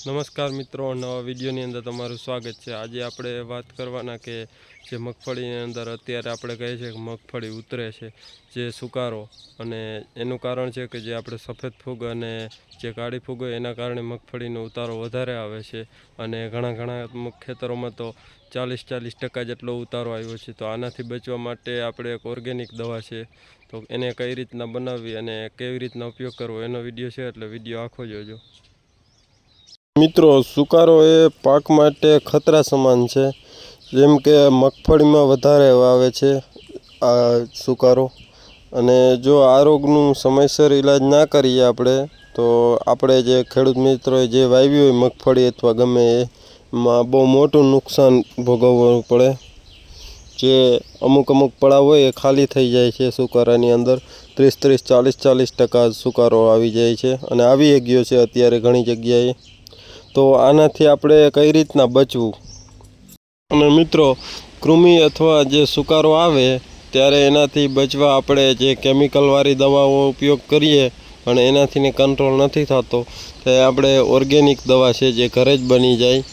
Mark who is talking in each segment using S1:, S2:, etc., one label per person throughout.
S1: નમસ્કાર મિત્રો, નવા વિડીયોની અંદર તમારું સ્વાગત છે। આજે આપણે વાત કરવાના કે જે મગફળીની અંદર અત્યારે આપણે કહીએ છીએ કે મગફળી ઉતરે છે જે સુકારો, અને એનું કારણ છે કે જે આપણે સફેદ ફૂગ અને જે કાળી ફૂગ હોય એના કારણે મગફળીનો ઉતારો વધારે આવે છે, અને ઘણા ખેતરોમાં તો 40% જેટલો ઉતારો આવ્યો છે। તો આનાથી બચવા માટે આપણે એક ઓર્ગેનિક દવા છે, તો એને કઈ રીતના બનાવવી અને કેવી રીતના ઉપયોગ કરવો એનો વિડીયો છે, એટલે વિડીયો આખો જોજો। મિત્રો, સુકારો એ પાક માટે ખતરા સમાન છે। જેમ કે મગફળીમાં વધારે આવે છે આ સુકારો, અને જો આ રોગનું સમયસર ઈલાજ ના કરીએ આપણે, તો આપણે જે ખેડૂત મિત્રોએ જે વાવી હોય મગફળી અથવા ગમે એમાં બહુ મોટું નુકસાન ભોગવવું પડે। જે અમુક પડાવ હોય એ ખાલી થઈ જાય છે સુકારાની અંદર, 30-40% સુકારો આવી જાય છે, અને આવી ગયો છે અત્યારે ઘણી જગ્યાએ। તો આનાથી આપણે કઈ રીતના બચવું, અને મિત્રો કૃમિ અથવા જે સુકારો આવે ત્યારે એનાથી બચવા આપણે જે કેમિકલવાળી દવાઓ ઉપયોગ કરીએ પણ એનાથી કંટ્રોલ નથી થતો, તે આપણે ઓર્ગેનિક દવા છે જે ઘરે જ બની જાય,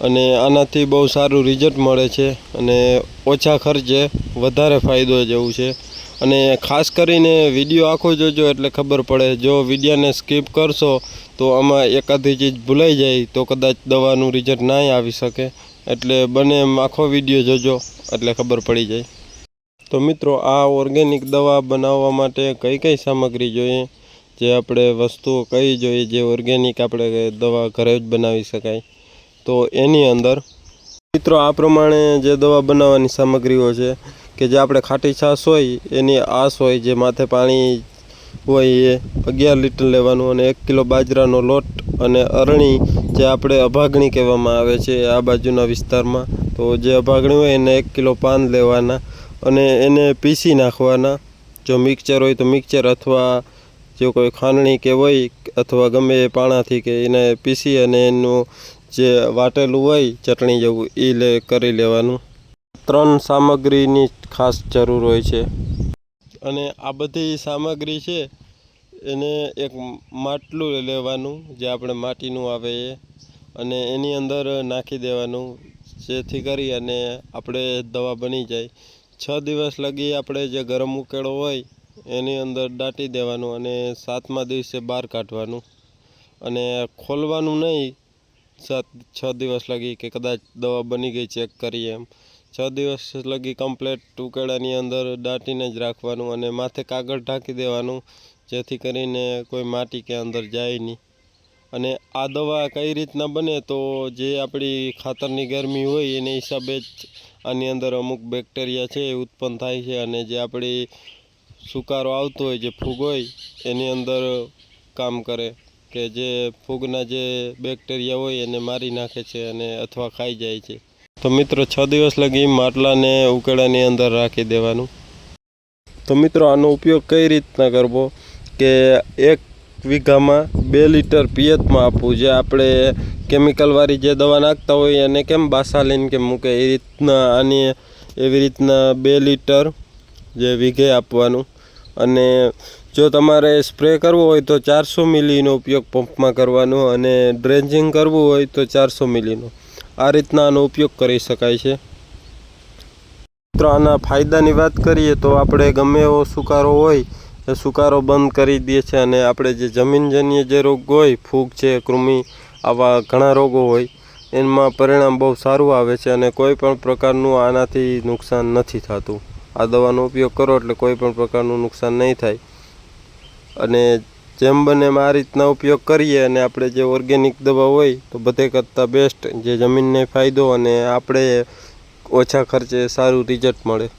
S1: અને આનાથી બહુ સારું રિઝલ્ટ મળે છે, અને ઓછા ખર્ચે વધારે ફાયદો જેવું છે। અને ખાસ કરીને વિડીયો આખો જોજો એટલે ખબર પડે। જો વિડીયોને સ્કીપ કરશો તો આમાં એકાદી ચીજ ભૂલાઈ જાય તો કદાચ દવાનું રિઝલ્ટ ના આવી શકે, એટલે બને એમ આખો વિડીયો જોજો એટલે ખબર પડી જાય। તો મિત્રો, આ ઓર્ગેનિક દવા બનાવવા માટે કઈ કઈ સામગ્રી જોઈએ, જે આપણે વસ્તુઓ કઈ જોઈએ જે ઓર્ગેનિક આપણે દવા ઘરે જ બનાવી શકાય, તો એની અંદર મિત્રો આ પ્રમાણે જે દવા બનાવવાની સામગ્રીઓ છે કે જે આપણે ખાટી છાશ હોય એની આશ હોય, જે માથે પાણી હોય એ 11 લીટર લેવાનું, અને 1 કિલો બાજરાનો લોટ, અને અરણી જે આપણે અભાગણી કહેવામાં આવે છે આ બાજુના વિસ્તારમાં, તો જે અભાગણી હોય એને 1 કિલો પાન લેવાના, અને એને પીસી નાખવાના। જો મિક્સર હોય તો મિક્સર, અથવા જો કોઈ ખાંડણી કે હોય અથવા ગમે એ પાણાથી કે એને પીસી અને એનું જે વાટેલું હોય ચટણી જેવું એ કરી લેવાનું। 3 સામગ્રીની ખાસ જરૂર હોય છે, અને આ બધી સામગ્રી છે એને એક માટલું લેવાનું, જે આપણે માટીનું આવે એ, અને એની અંદર નાખી દેવાનું, જેથી કરી અને આપણે દવા બની જાય। 6 દિવસ લગી આપણે જે ગરમ ઉકેળો હોય એની અંદર દાટી દેવાનું, અને 7મા દિવસે બહાર કાઢવાનું, અને ખોલવાનું નહીં 6 દિવસ લગી, કે કદાચ દવા બની ગઈ ચેક કરીએ એમ। 6 દિવસ લગી કમ્પ્લેટ ઉકેળાની અંદર દાટીને જ રાખવાનું, અને માથે કાગળ ઢાંકી દેવાનું, જેથી કરીને કોઈ માટી કે અંદર જાય નહીં। અને આ દવા કઈ રીતના બને, તો જે આપણી ખાતરની ગરમી હોય એના હિસાબે જ આની અંદર અમુક બેક્ટેરિયા છે એ ઉત્પન્ન થાય છે, અને જે આપણી સુકારો આવતો હોય જે ફૂગ હોય એની અંદર કામ કરે, કે જે ફૂગના જે બેક્ટેરિયા હોય એને મારી નાખે છે અને અથવા ખાઈ જાય છે। તો મિત્રો 6 દિવસ લગી માટલાને ઉકેળાની અંદર રાખી દેવાનું। તો મિત્રો આનો ઉપયોગ કઈ રીતના કરવો, કે 1 વીઘામાં 2 લીટર પિયતમાં આપવું। જે આપણે કેમિકલવાળી જે દવા નાખતા હોય એને કેમ બાસાલીન કે મૂકે એ રીતના આની એવી રીતના 2 લીટર જે વીઘે આપવાનું। અને જો તમારે સ્પ્રે કરવો હોય તો 400 મિલીનો ઉપયોગ પંપમાં કરવાનો, અને ડ્રેન્ચિંગ કરવું હોય તો 400 મિલીનો। આ રીતના આનો ઉપયોગ કરી શકાય છે। મિત્રો આના ફાયદાની વાત કરીએ તો આપણે ગમે એવો સુકારો હોય એ સુકારો બંધ કરી દે છે, અને આપણે જે જમીનજન્ય જે રોગ હોય, ફૂગ છે, કૃમિ, આવા ઘણા રોગો હોય એમાં પરિણામ બહુ સારું આવે છે, અને કોઈ પણ પ્રકારનું આનાથી નુકસાન નથી થતું। આ દવાનો ઉપયોગ કરો એટલે કોઈ પણ પ્રકારનું નુકસાન નહીં થાય, અને જેમ બને એમ આ રીતના ઉપયોગ કરીએ, અને આપણે જે ઓર્ગેનિક દવા હોય તો બધે કરતાં બેસ્ટ, જે જમીનને ફાયદો અને આપણે ઓછા ખર્ચે સારું રિઝલ્ટ મળે।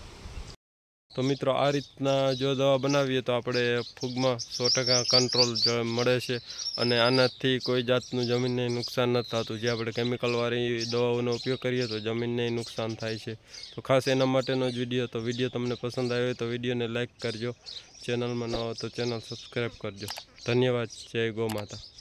S1: તો મિત્રો આ રીતના જો દવા બનાવીએ તો આપણે ફૂગમાં 100% કંટ્રોલ મળે છે, અને આનાથી કોઈ જાતનું જમીનને નુકસાન નથી થતું। જે આપણે કેમિકલવાળી દવાઓનો ઉપયોગ કરીએ તો જમીનને નુકસાન થાય છે। તો ખાસ એના માટેનો જ વિડીયો, તો વિડીયો તમને પસંદ આવ્યો હોય તો વિડીયોને લાઇક કરજો, ચેનલમાં ન હો તો ચેનલ સબસ્ક્રાઈબ કરજો। ધન્યવાદ। જય ગૌ માતા।